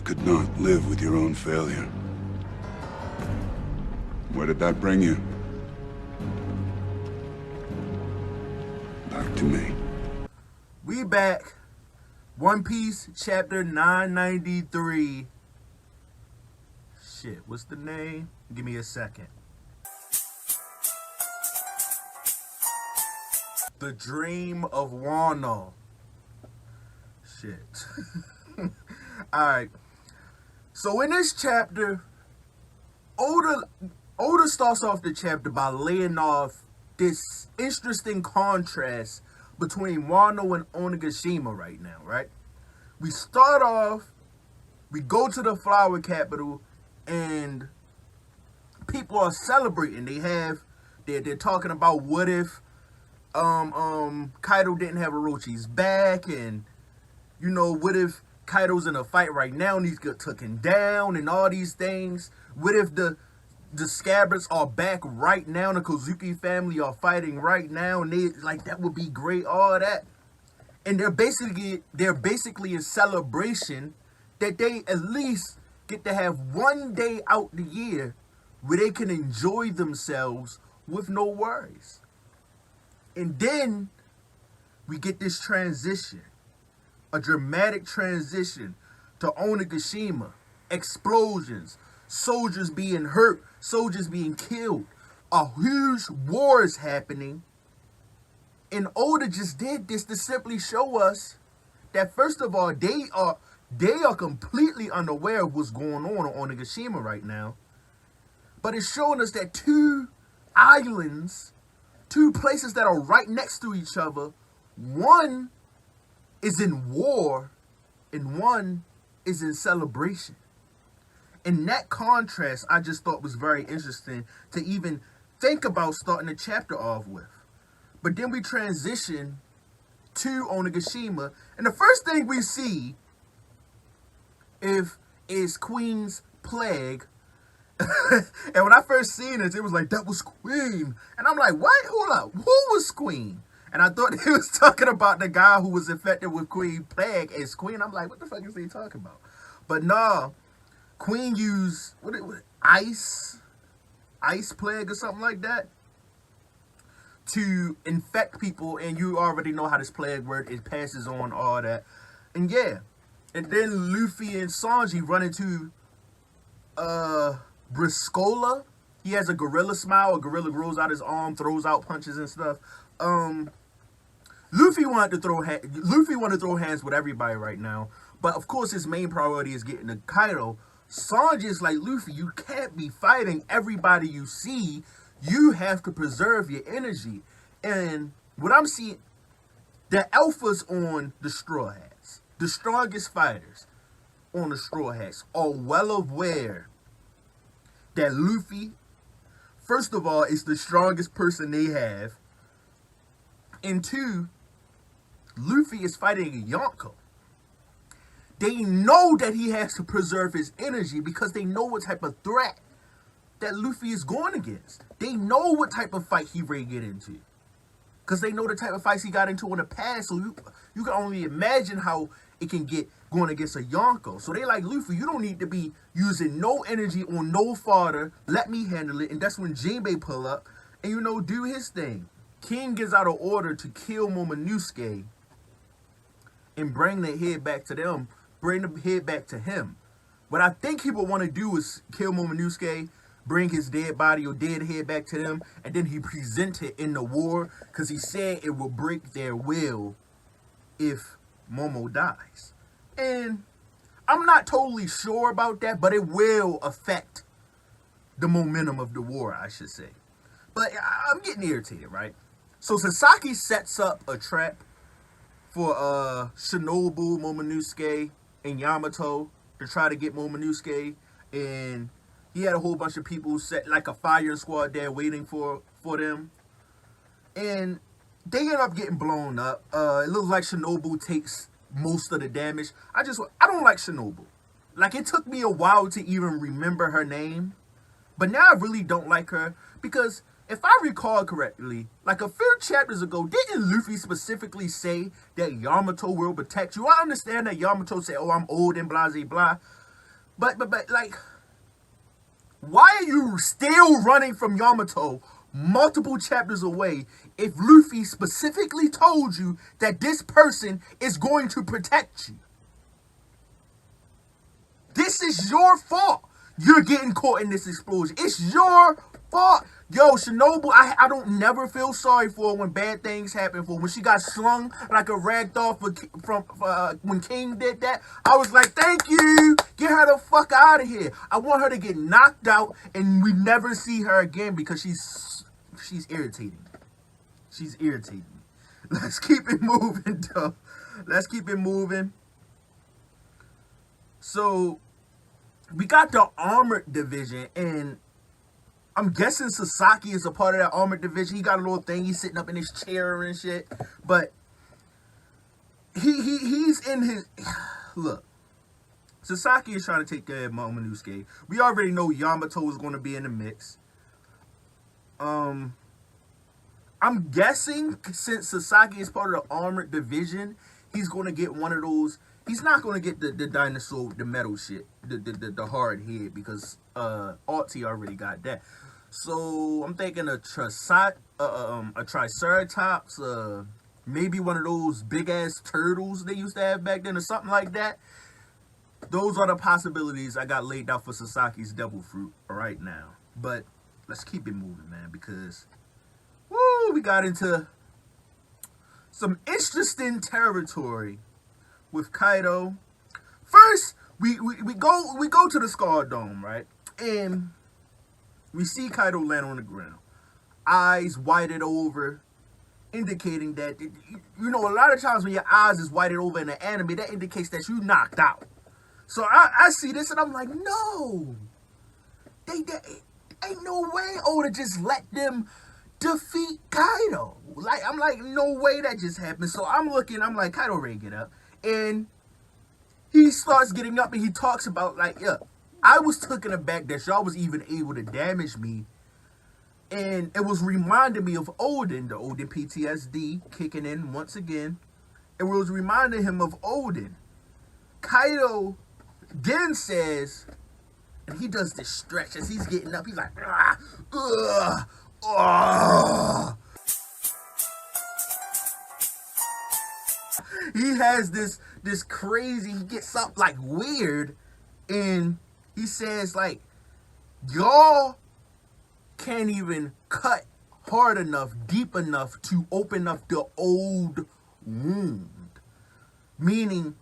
you could not live with your own failure. Where did that bring you? Back to me. We back. One Piece, chapter 993. Shit, what's the name? Give me a second. The Dream of Wano. Shit. Alright. So in this chapter, Oda starts off the chapter by laying off this interesting contrast between Wano and Onigashima right now, right? We start off, we go to the flower capital, and people are celebrating. They're talking about what if Kaido didn't have Orochi's back, and what if Kaido's in a fight right now and he's get taken down and all these things? What if the Scabbards are back right now, the Kozuki family are fighting right now, and that would be great, all that. And they're basically in celebration that they at least get to have one day out the year where they can enjoy themselves with no worries. And then we get this transition, a dramatic transition to Onigashima, explosions, soldiers being hurt, soldiers being killed, a huge war is happening. And Oda just did this to simply show us that, first of all, they are completely unaware of what's going on Onigashima right now. But it's showing us that two islands, two places that are right next to each other, one is in war and one is in celebration. And that contrast I just thought was very interesting to even think about starting the chapter off with. But then we transition to Onigashima, and the first thing we see is Queen's plague. And when I first seen this, it was like, that was Queen. And I'm like, what? Hold up. Who was Queen? And I thought he was talking about the guy who was infected with Queen plague as Queen. I'm like, what the fuck is he talking about? But no, Queen used ice plague or something like that to infect people, and you already know how this plague works. It passes on, all that. And yeah. And then Luffy and Sanji run into Briscola. He has a gorilla smile. A gorilla grows out his arm, throws out punches and stuff. Luffy wanted to throw hands with everybody right now, but of course his main priority is getting to Kaido. Sanji is like, Luffy, you can't be fighting everybody you see. You have to preserve your energy. And what I'm seeing, the alphas on the Straw Hats, the strongest fighters on the Straw Hats, are well aware that Luffy, first of all, is the strongest person they have. And two, Luffy is fighting a Yonko. They know that he has to preserve his energy because they know what type of threat that Luffy is going against. They know what type of fight he ready to get into, because they know the type of fights he got into in the past. So you can only imagine how it can get going against a Yonko. So they like, Luffy, you don't need to be using no energy on no fodder. Let me handle it. And that's when Jinbei pull up and, do his thing. King gives out an order to kill Momonosuke and bring the head back to them. Bring the head back to him. What I think he would want to do is kill Momonosuke, bring his dead body or dead head back to them, and then he present it in the war, because he said it will break their will if Momo dies. And I'm not totally sure about that, but it will affect the momentum of the war, I should say. But I'm getting irritated, right? So Sasaki sets up a trap for Shinobu, Momonosuke, and Yamato to try to get Momonosuke, and he had a whole bunch of people set like a fire squad there waiting for them, and they end up getting blown up. It looks like Shinobu takes most of the damage. I don't like Shinobu. Like, it took me a while to even remember her name, but now I really don't like her, because if I recall correctly, like a few chapters ago, didn't Luffy specifically say that Yamato will protect you? I understand that Yamato said, oh, I'm old and blah, blah, blah. But like, why are you still running from Yamato multiple chapters away if Luffy specifically told you that this person is going to protect you? This is your fault. You're getting caught in this explosion. It's your fault. Yo, Shinobu, I don't never feel sorry for her when bad things happen for her. When she got slung like a rag doll from when King did that, I was like, thank you. Get her the fuck out of here. I want her to get knocked out and we never see her again because she's irritating. She's irritating. Let's keep it moving, though. Let's keep it moving. So, we got the armored division, and I'm guessing Sasaki is a part of that armored division. He got a little thing. He's sitting up in his chair and shit. But he's in his... Look. Sasaki is trying to take care of Momonosuke. We already know Yamato is going to be in the mix. I'm guessing since Sasaki is part of the armored division, he's going to get one of those... He's not going to get the dinosaur with the metal shit, the hard head, because Artie already got that. So I'm thinking a Triceratops, maybe one of those big-ass turtles they used to have back then or something like that. Those are the possibilities I got laid out for Sasaki's devil fruit right now. But let's keep it moving, man, because woo, we got into some interesting territory with Kaido. First, we go to the Scar Dome, right? And we see Kaido land on the ground. Eyes whited over, indicating that, you know, a lot of times when your eyes is whited over in the anime, that indicates that you knocked out. So I see this and I'm like, no. They ain't no way Oda just let them defeat Kaido. I'm like, no way that just happened. So I'm like, Kaido ready to get up. And he starts getting up and he talks about, like, yeah, I was taken aback that y'all was even able to damage me. And it was reminding me of Odin, the Odin PTSD kicking in once again. It was reminding him of Odin. Kaido then says, and he does this stretch as he's getting up. He's like, he has this crazy, he gets up like weird, and he says like, y'all can't even cut hard enough, deep enough to open up the old wound. Meaning,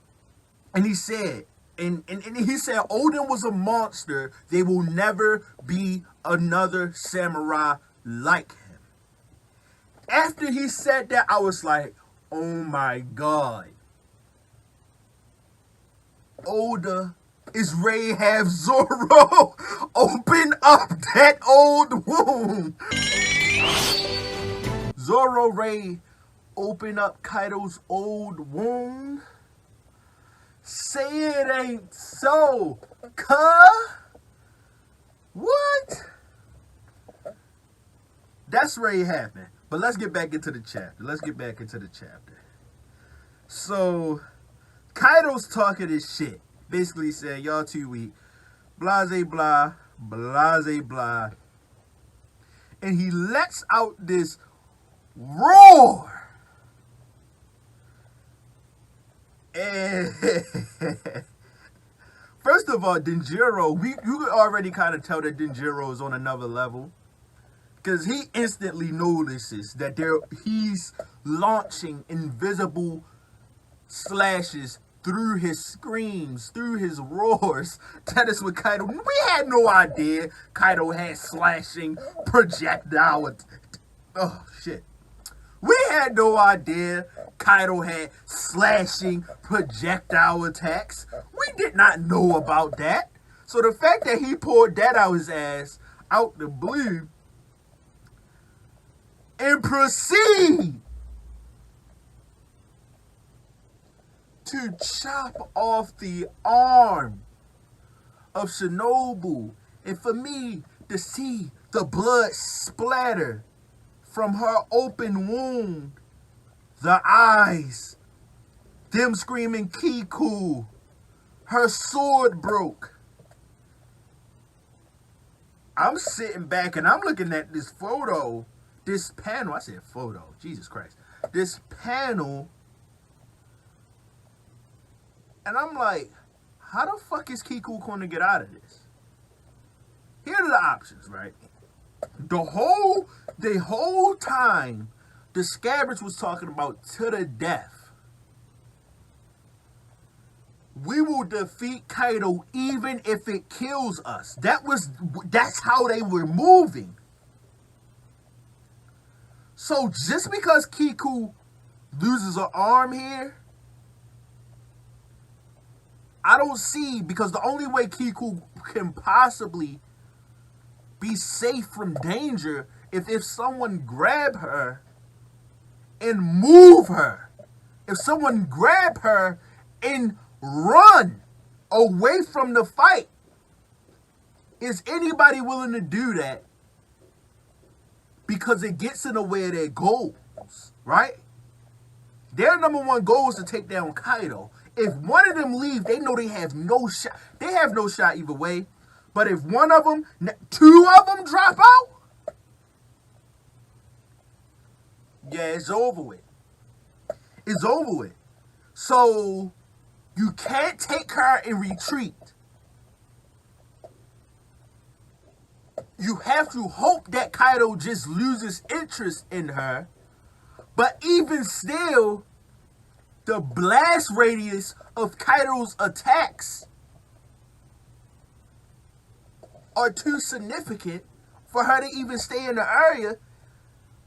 and he said, and he said Odin was a monster. There will never be another samurai like him. After he said that, I was like, oh my God. Oda is ready to have Zoro open up that old wound. Zoro ready open up Kaido's old wound. Say it ain't so, cuh. What? That's ready to happen. But let's get back into the chapter. So, Kaido's talking this shit. Basically saying, y'all too weak. Blase blah. Blase blah. And he lets out this roar. And first of all, Denjiro, you could already kind of tell that Denjiro is on another level. Because he instantly notices that he's launching invisible slashes through his screams, through his roars. That is what Kaido... We had no idea Kaido had slashing projectile... Oh, shit. We had no idea Kaido had slashing projectile attacks. We did not know about that. So the fact that he pulled that out his ass, out the blue, and proceed to chop off the arm of Shinobu. And for me to see the blood splatter from her open wound, the eyes, them screaming Kiku, her sword broke. I'm sitting back and I'm looking at this photo, this panel. I said photo, Jesus Christ. This panel, and I'm like, how the fuck is Kiku going to get out of this? Here are the options, right? The whole time, the Scabbards was talking about to the death. We will defeat Kaido even if it kills us. That's how they were moving. So just because Kiku loses an arm here, I don't see, because the only way Kiku can possibly be safe from danger if someone grab her and move her. If someone grab her and run away from the fight. Is anybody willing to do that? Because it gets in the way of their goals, right? Their number one goal is to take down Kaido. If one of them leave, they know they have no shot. They have no shot either way. But if one of them, two of them drop out, yeah, it's over with. It's over with. So you can't take her and retreat. You have to hope that Kaido just loses interest in her. But even still, the blast radius of Kaido's attacks are too significant for her to even stay in the area.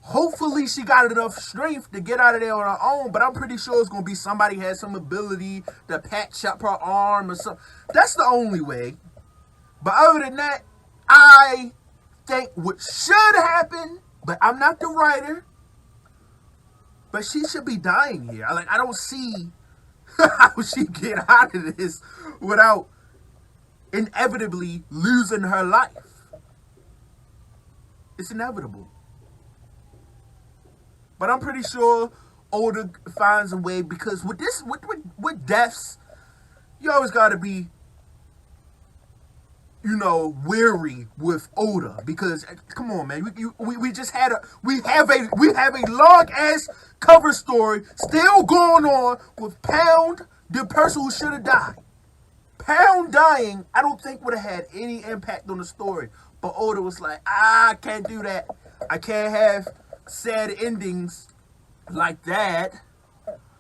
Hopefully she got enough strength to get out of there on her own, but I'm pretty sure it's going to be somebody has some ability to patch up her arm or something. That's the only way. But other than that, I think what should happen, but I'm not the writer, but she should be dying here. I don't see how she get out of this without inevitably losing her life. It's inevitable. But I'm pretty sure Oda finds a way, because with deaths, you always gotta be, weary with Oda, because come on, man, we have a long ass cover story still going on with Pound, the person who should have died. Pound dying, I don't think would have had any impact on the story, but Oda was like, I can't do that. I can't have sad endings like that.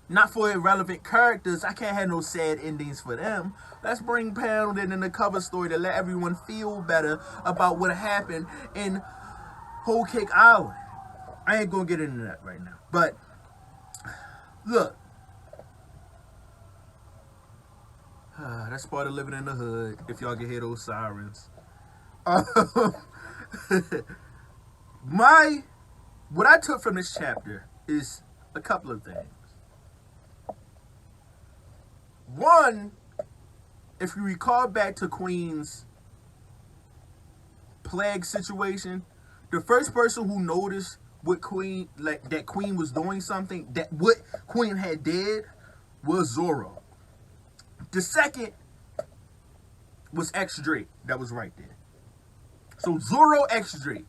Not for irrelevant characters. I can't have no sad endings for them. Let's bring Pound in the cover story to let everyone feel better about what happened in Whole Cake Island. I ain't gonna get into that right now. But look, that's part of living in the hood. If y'all can hear those sirens. What I took from this chapter is a couple of things. One, if you recall back to Queen's plague situation, the first person who noticed what that Queen was doing something, that what Queen had did, was Zoro. The second was X Drake that was right there. So Zoro X Drake.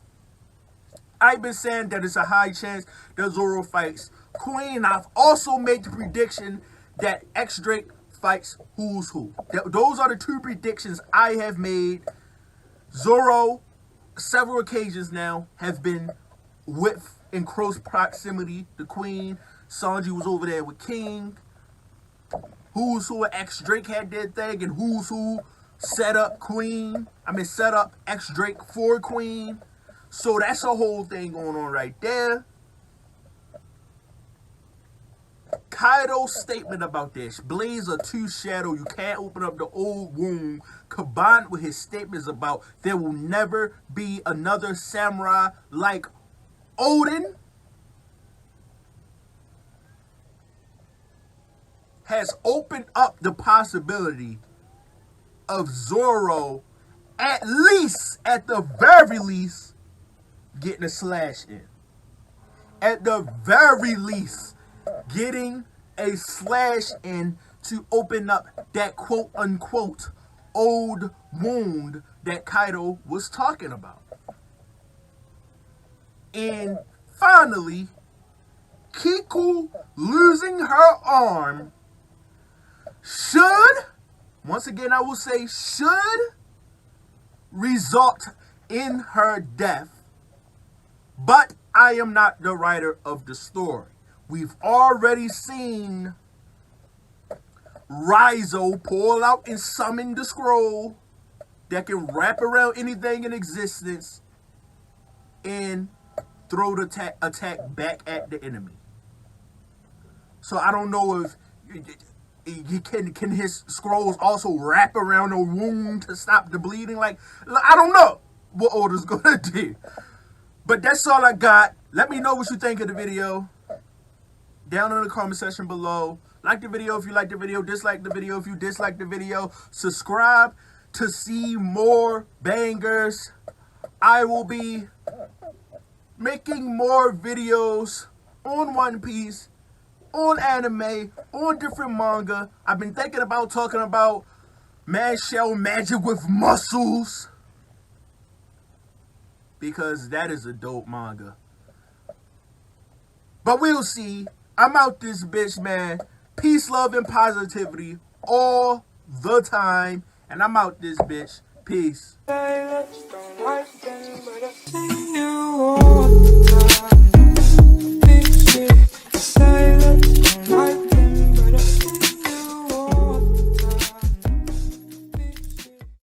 I've been saying that it's a high chance that Zoro fights Queen. I've also made the prediction that X Drake fights Who's Who. Those are the two predictions I have made. Zoro, several occasions now, have been in close proximity to Queen. Sanji was over there with King. Who's Who and X Drake had their thing, and Who's Who set up set up X Drake for Queen. So that's a whole thing going on right there. Kaido's statement about this, Blaze are too shadow, you can't open up the old wound, combined with his statements about there will never be another samurai like Odin, has opened up the possibility of Zoro, at the very least, getting a slash in. At the very least, getting a slash in to open up that quote-unquote old wound that Kaido was talking about. And finally, Kiku losing her arm should, once again I will say should, result in her death. But I am not the writer of the story. We've already seen Rizzo pull out and summon the scroll that can wrap around anything in existence and throw the attack back at the enemy. So I don't know if can his scrolls also wrap around a wound to stop the bleeding. Like, I don't know what Oda's gonna do. But that's all I got. Let me know what you think of the video down in the comment section below. Like the video if you like the video. Dislike the video if you dislike the video. Subscribe to see more bangers. I will be making more videos on One Piece, on anime, on different manga. I've been thinking about talking about Man Shell Magic with muscles, because that is a dope manga. But we'll see. I'm out this bitch, man. Peace, love, and positivity all the time. And I'm out this bitch. Peace.